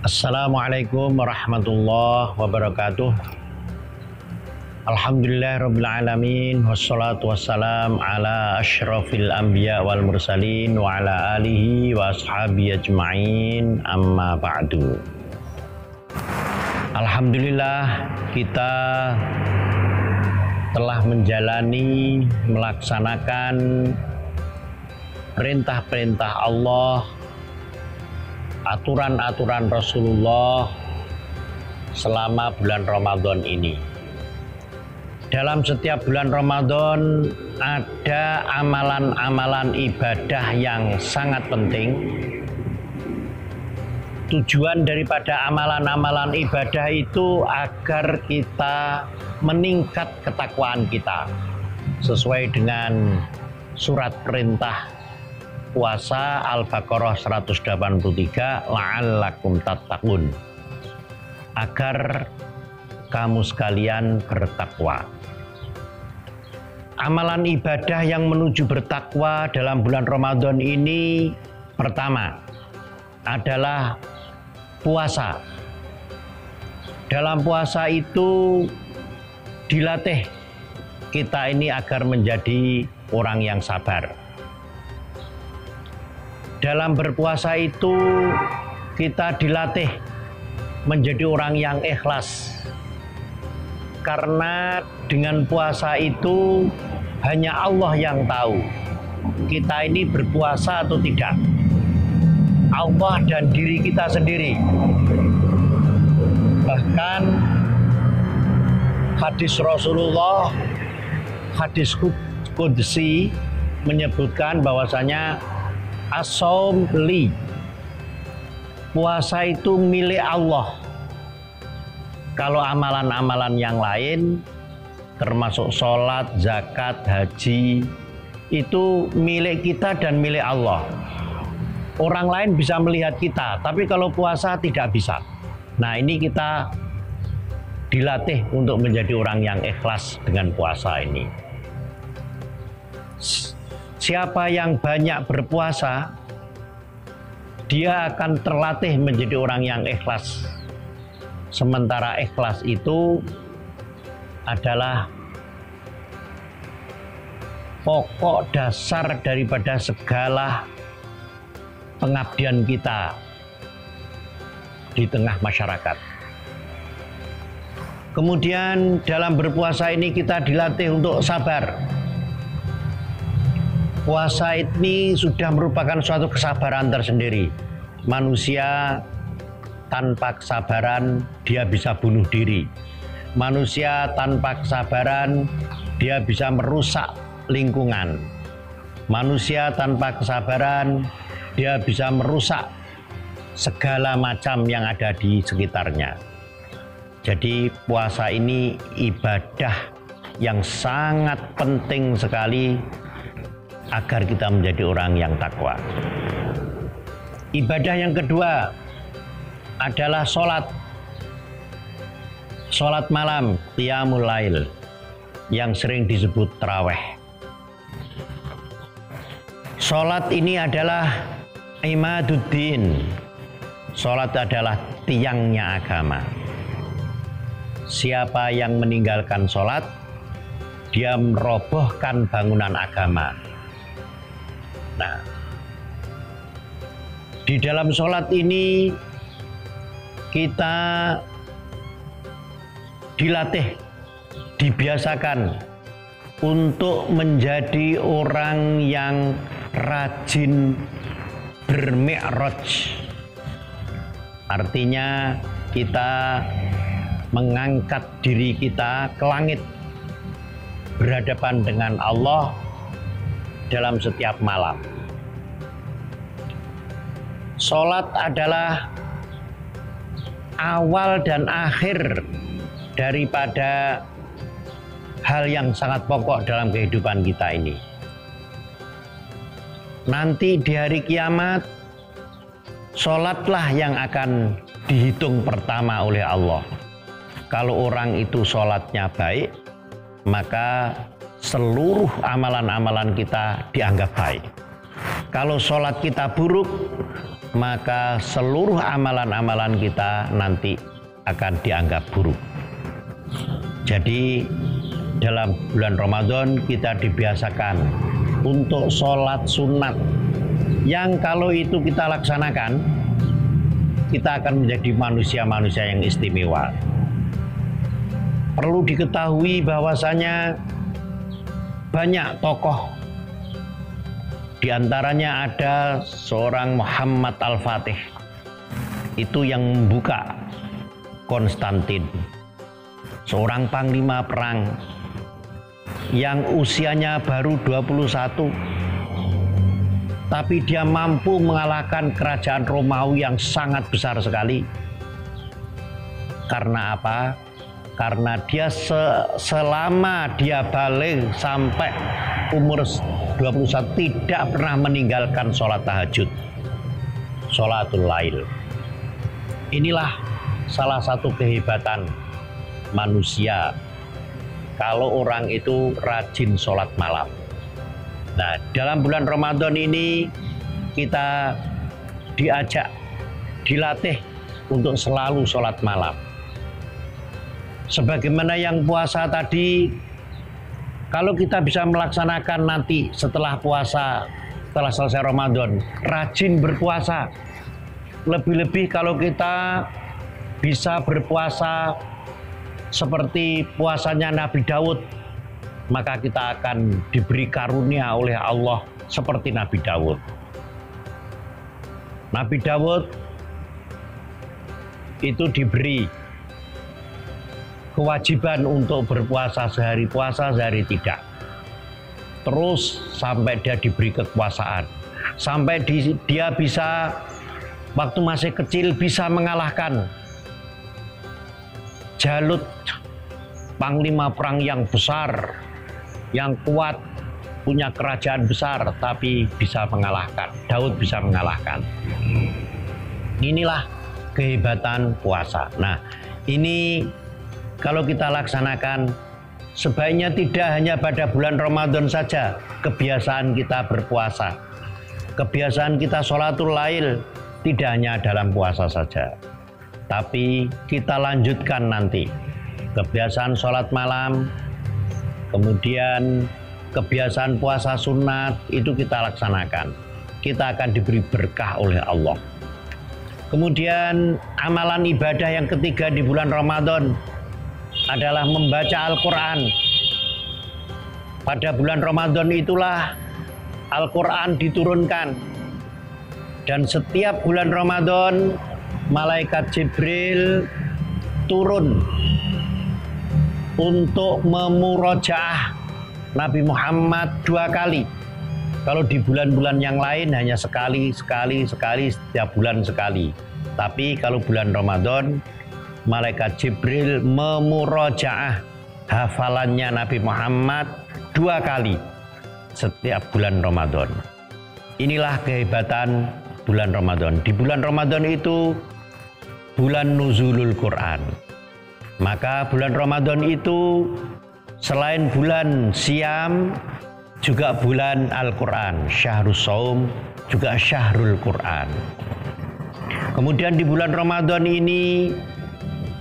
Assalamualaikum warahmatullahi wabarakatuh. Alhamdulillah rabbil alamin, wassalatu wassalam ala asyrafil anbiya wal mursalin wa ala alihi wa ashabihi ajma'in, amma ba'du. Alhamdulillah kita telah menjalani, melaksanakan perintah-perintah Allah, aturan-aturan Rasulullah selama bulan Ramadan ini. Dalam setiap bulan Ramadan ada amalan-amalan ibadah yang sangat penting. Tujuan daripada amalan-amalan ibadah itu agar kita meningkat ketakwaan kita sesuai dengan surat perintah puasa Al-Baqarah 183, la'allakum tattaqun, agar kamu sekalian bertakwa. Amalan ibadah yang menuju bertakwa dalam bulan Ramadan ini pertama adalah puasa. Dalam puasa itu dilatih kita ini agar menjadi orang yang sabar. Dalam berpuasa itu kita dilatih menjadi orang yang ikhlas. Karena dengan puasa itu hanya Allah yang tahu kita ini berpuasa atau tidak. Allah dan diri kita sendiri. Bahkan hadis Rasulullah, hadis qudsi menyebutkan bahwasanya as-shaum li, puasa itu milik Allah. Kalau amalan-amalan yang lain termasuk sholat, zakat, haji itu milik kita dan milik Allah. Orang lain bisa melihat kita, tapi kalau puasa tidak bisa. Nah, ini kita dilatih untuk menjadi orang yang ikhlas dengan puasa ini. Siapa yang banyak berpuasa, dia akan terlatih menjadi orang yang ikhlas. Sementara ikhlas itu adalah pokok dasar daripada segala pengabdian kita di tengah masyarakat. Kemudian dalam berpuasa ini kita dilatih untuk sabar. Puasa ini sudah merupakan suatu kesabaran tersendiri. Manusia tanpa kesabaran dia bisa bunuh diri. Manusia tanpa kesabaran dia bisa merusak lingkungan. Manusia tanpa kesabaran dia bisa merusak segala macam yang ada di sekitarnya. Jadi puasa ini ibadah yang sangat penting sekali agar kita menjadi orang yang takwa. Ibadah yang kedua adalah sholat. Sholat malam, qiyamul lail, yang sering disebut tarawih. Sholat ini adalah imaduddin. Sholat adalah tiangnya agama. Siapa yang meninggalkan sholat, dia merobohkan bangunan agama. Nah, di dalam sholat ini kita dilatih, dibiasakan untuk menjadi orang yang rajin bermi'raj. Artinya kita mengangkat diri kita ke langit, berhadapan dengan Allah dalam setiap malam. Sholat adalah awal dan akhir daripada hal yang sangat pokok dalam kehidupan kita ini. Nanti di hari kiamat, sholatlah yang akan dihitung pertama oleh Allah. Kalau orang itu sholatnya baik, maka seluruh amalan-amalan kita dianggap baik. Kalau sholat kita buruk, maka seluruh amalan-amalan kita nanti akan dianggap buruk. Jadi dalam bulan Ramadan kita dibiasakan untuk sholat sunat yang kalau itu kita laksanakan, kita akan menjadi manusia-manusia yang istimewa. Perlu diketahui bahwasanya banyak tokoh, di antaranya ada seorang Muhammad Al-Fatih, itu yang membuka Konstantin, seorang panglima perang yang usianya baru 21, tapi dia mampu mengalahkan kerajaan Romawi yang sangat besar sekali. Karena apa? Karena dia selama dia balik sampai umur 21 tidak pernah meninggalkan sholat tahajud, sholatul lail. Inilah salah satu kehebatan manusia kalau orang itu rajin sholat malam. Nah, dalam bulan Ramadan ini kita diajak, dilatih untuk selalu sholat malam. Sebagaimana yang puasa tadi, kalau kita bisa melaksanakan nanti setelah puasa, setelah selesai Ramadan, rajin berpuasa. Lebih-lebih kalau kita bisa berpuasa seperti puasanya Nabi Daud, maka kita akan diberi karunia oleh Allah seperti Nabi Daud. Nabi Daud itu diberi kewajiban untuk berpuasa sehari puasa, sehari tidak. Terus sampai dia diberi kekuasaan, sampai dia bisa waktu masih kecil bisa mengalahkan Jalut, panglima perang yang besar, yang kuat, punya kerajaan besar, tapi bisa mengalahkan. Daud bisa mengalahkan. Inilah kehebatan puasa. Nah, ini kalau kita laksanakan, sebaiknya tidak hanya pada bulan Ramadan saja kebiasaan kita berpuasa. Kebiasaan kita sholatul lail tidak hanya dalam puasa saja, tapi kita lanjutkan nanti kebiasaan sholat malam, kemudian kebiasaan puasa sunat itu kita laksanakan. Kita akan diberi berkah oleh Allah. Kemudian amalan ibadah yang ketiga di bulan Ramadan adalah membaca Al-Quran. Pada bulan Ramadan itulah Al-Quran diturunkan. Dan setiap bulan Ramadan malaikat Jibril turun untuk memurojaah Nabi Muhammad 2 kali. Kalau di bulan-bulan yang lain hanya sekali, setiap bulan sekali. Tapi kalau bulan Ramadan, malaikat Jibril memurojaah hafalannya Nabi Muhammad 2 kali setiap bulan Ramadan. Inilah kehebatan bulan Ramadan. Di bulan Ramadan itu bulan nuzulul Quran. Maka bulan Ramadan itu selain bulan Syam juga bulan Al-Quran, Syahrul Shaum, juga Syahrul Quran. Kemudian di bulan Ramadan ini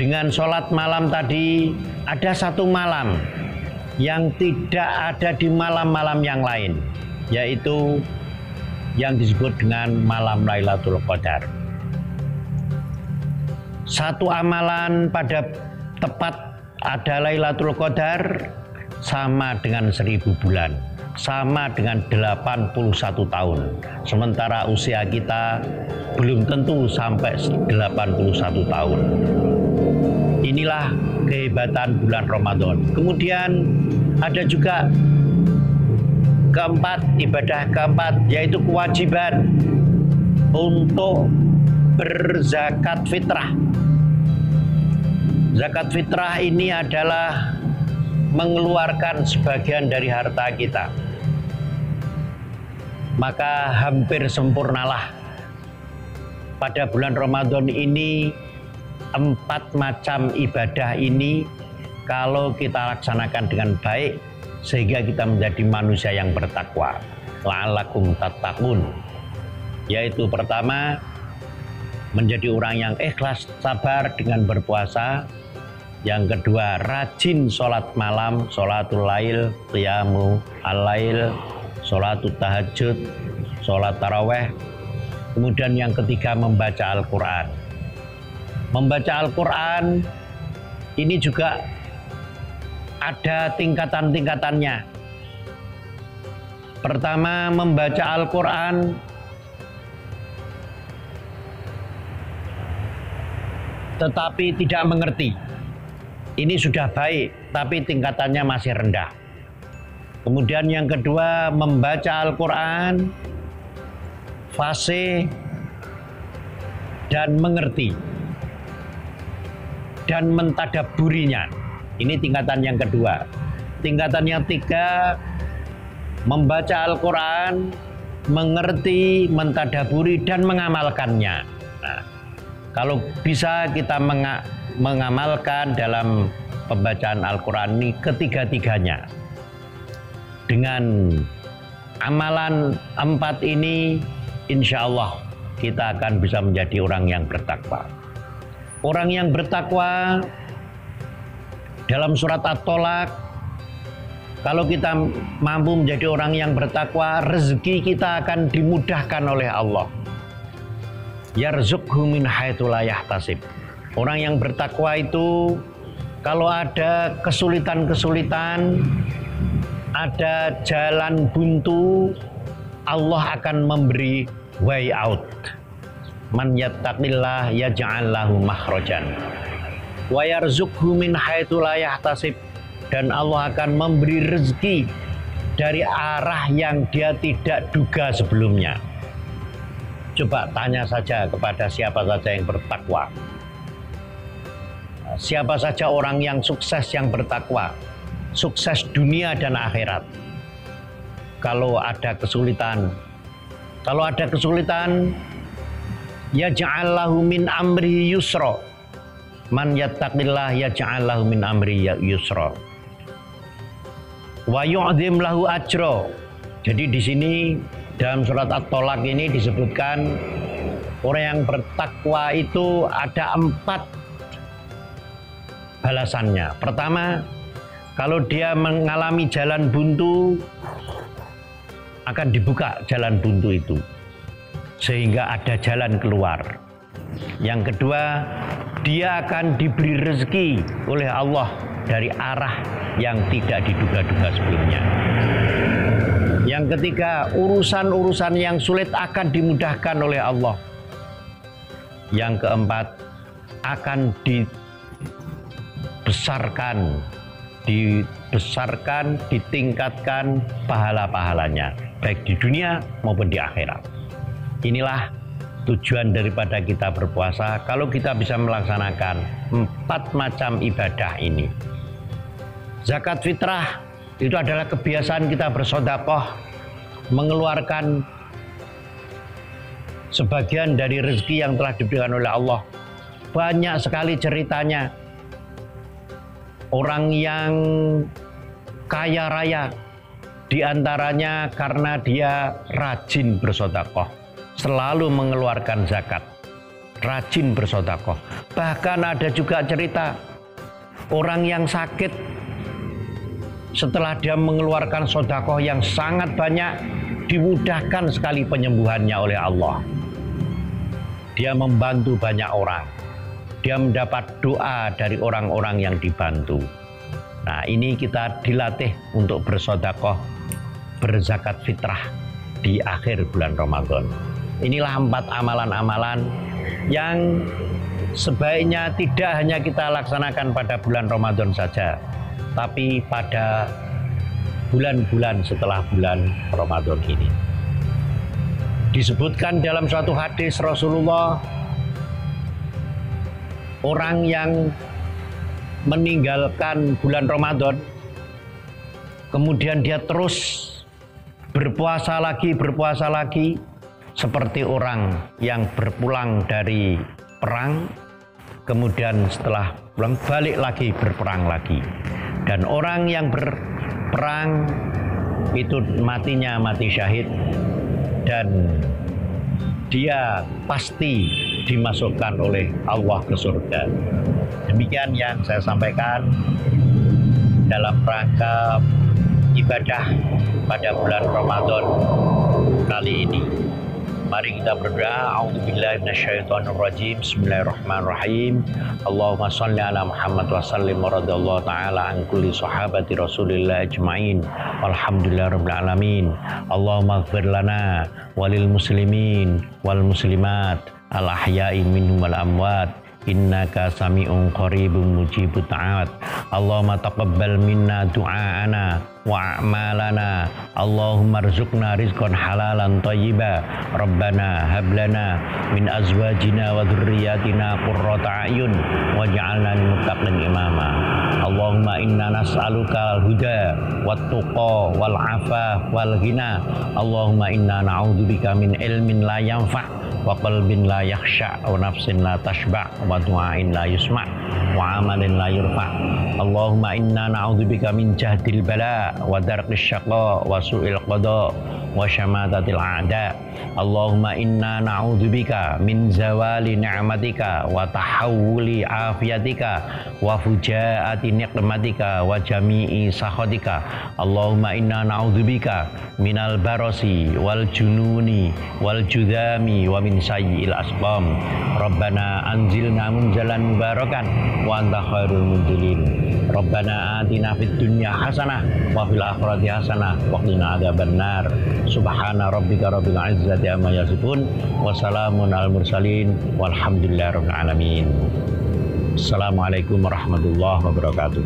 dengan sholat malam tadi ada satu malam yang tidak ada di malam-malam yang lain, yaitu yang disebut dengan malam Lailatul Qadar. Satu amalan pada tepat ada Lailatul Qadar sama dengan 1000 bulan, sama dengan 81 tahun. Sementara usia kita belum tentu sampai 81 tahun. Inilah kehebatan bulan Ramadan. Kemudian ada juga ibadah keempat, yaitu kewajiban untuk berzakat fitrah. Zakat fitrah ini adalah mengeluarkan sebagian dari harta kita. Maka hampir sempurnalah pada bulan Ramadan ini 4 macam ibadah ini kalau kita laksanakan dengan baik sehingga kita menjadi manusia yang bertakwa. La'allakum tattaqun. Yaitu pertama, menjadi orang yang ikhlas, sabar dengan berpuasa. Yang kedua, rajin sholat malam, sholatul lail, qiyamu al-lail, sholatul tahajud, sholat taraweh. Kemudian yang ketiga, membaca Al-Quran. Membaca Al-Quran ini juga ada tingkatan-tingkatannya. Pertama, membaca Al-Quran tetapi tidak mengerti. Ini sudah baik, tapi tingkatannya masih rendah. Kemudian yang kedua, membaca Al-Quran fasih dan mengerti dan mentadaburinya. Ini tingkatan yang kedua. Tingkatan yang ketiga, membaca Al-Quran, mengerti, mentadaburi, dan mengamalkannya. Nah, kalau bisa kita mengamalkan dalam pembacaan Al-Quran ini ketiga-tiganya. Dengan amalan 4 ini, insya Allah kita akan bisa menjadi orang yang bertakwa. Orang yang bertakwa dalam surat At-Tolak, kalau kita mampu menjadi orang yang bertakwa, rezeki kita akan dimudahkan oleh Allah. Yarzuqhu min haitsu la yahtasib. Orang yang bertakwa itu kalau ada kesulitan-kesulitan, ada jalan buntu, Allah akan memberi way out. Man yattaqillah yaj'al lahu makhrajan. Wa yarzuqhu min haitsu la yahtasib. Dan Allah akan memberi rezeki dari arah yang dia tidak duga sebelumnya. Coba tanya saja kepada siapa saja yang bertakwa. Siapa saja orang yang sukses yang bertakwa, sukses dunia dan akhirat. Kalau ada kesulitan, yaj'al lahu min amri yusra. Man yattaqillah yaj'al lahu min amri yusra. Wa yu'dzim lahu ajra. Jadi di sini dalam surat At-Tolak ini disebutkan orang yang bertakwa itu ada 4 balasannya. Pertama, kalau dia mengalami jalan buntu, akan dibuka jalan buntu itu sehingga ada jalan keluar. Yang kedua, dia akan diberi rezeki oleh Allah dari arah yang tidak diduga-duga sebelumnya. Yang ketiga, urusan-urusan yang sulit akan dimudahkan oleh Allah. Yang keempat, akan dibesarkan, ditingkatkan pahala-pahalanya, baik di dunia maupun di akhirat. Inilah tujuan daripada kita berpuasa, kalau kita bisa melaksanakan 4 macam ibadah ini. Zakat fitrah itu adalah kebiasaan kita bersedekah, mengeluarkan sebagian dari rezeki yang telah diberikan oleh Allah. Banyak sekali ceritanya. Orang yang kaya raya, diantaranya karena dia rajin bersedekah, selalu mengeluarkan zakat, rajin bersedekah. Bahkan ada juga cerita orang yang sakit, setelah dia mengeluarkan sedekah yang sangat banyak, dimudahkan sekali penyembuhannya oleh Allah. Dia membantu banyak orang. Dia mendapat doa dari orang-orang yang dibantu. Nah, ini kita dilatih untuk bersedekah, berzakat fitrah di akhir bulan Ramadan. Inilah 4 amalan-amalan yang sebaiknya tidak hanya kita laksanakan pada bulan Ramadan saja, tapi pada bulan-bulan setelah bulan Ramadan ini. Disebutkan dalam suatu hadis Rasulullah, orang yang meninggalkan bulan Ramadan, kemudian dia terus berpuasa lagi, seperti orang yang berpulang dari perang, kemudian setelah pulang balik lagi berperang lagi. Dan orang yang berperang itu matinya mati syahid, dan dia pasti dimasukkan oleh Allah ke surga. Demikian yang saya sampaikan dalam rangka ibadah pada bulan Ramadan kali ini. Mari kita berdoa. A'udzubillahi minasyaitonirrajim. Bismillahirrahmanirrahim. Allahumma shalli ala Muhammad wa sallim wa radhiyallahu ta'ala an kulli sahabati Rasulillah ajma'in. Walhamdulillahirabbil alamin. Allahumma ighfir lana walil muslimin wal muslimat al ahya'i minhum wal amwat. Innaka sami'un qaribun mujibut ta'at. Allahumma taqabbal minna du'aana wa a'malana. Allahumma rzuqna rizqan halalan thayyiba. Rabbana hablana min azwajina wa dhurriyyatina qurrata a'yun waj'alna lil muttaqin imama. Allahumma inna nas'aluka al-huda wat tuqa wal afaf wal ghina. Allahumma inna na'udzubika min ilmin la yanfa' wa qalbin la yakhsha wa nafsin la tashba' wa du'ain la yusma' wa amalin la yurfa'. Allahumma inna na'udzubika min jahdil bala wa darqis syaqa wa su'il qada wa syamatatil a'da. Allahumma inna na'udzubika min zawali ni'matika wa tahawuli afiyatika wa fujaati niqmatika wa jami'i sakhatika. Allahumma inna na'udzubika minal barasi wal jununi wal judami wa min sayyi'il asqam. Rabbana anzilna munzalan mubarakan wa anta khairul munzilin. Rabbana atina fid dunya hasanah wa fil akhirati hasanah wa qina adzabannar. Subhana rabbika rabbil izzati amma yasifun wa salamun alal mursalin walhamdulillahirabbil alamin. Assalamualaikum warahmatullahi wabarakatuh.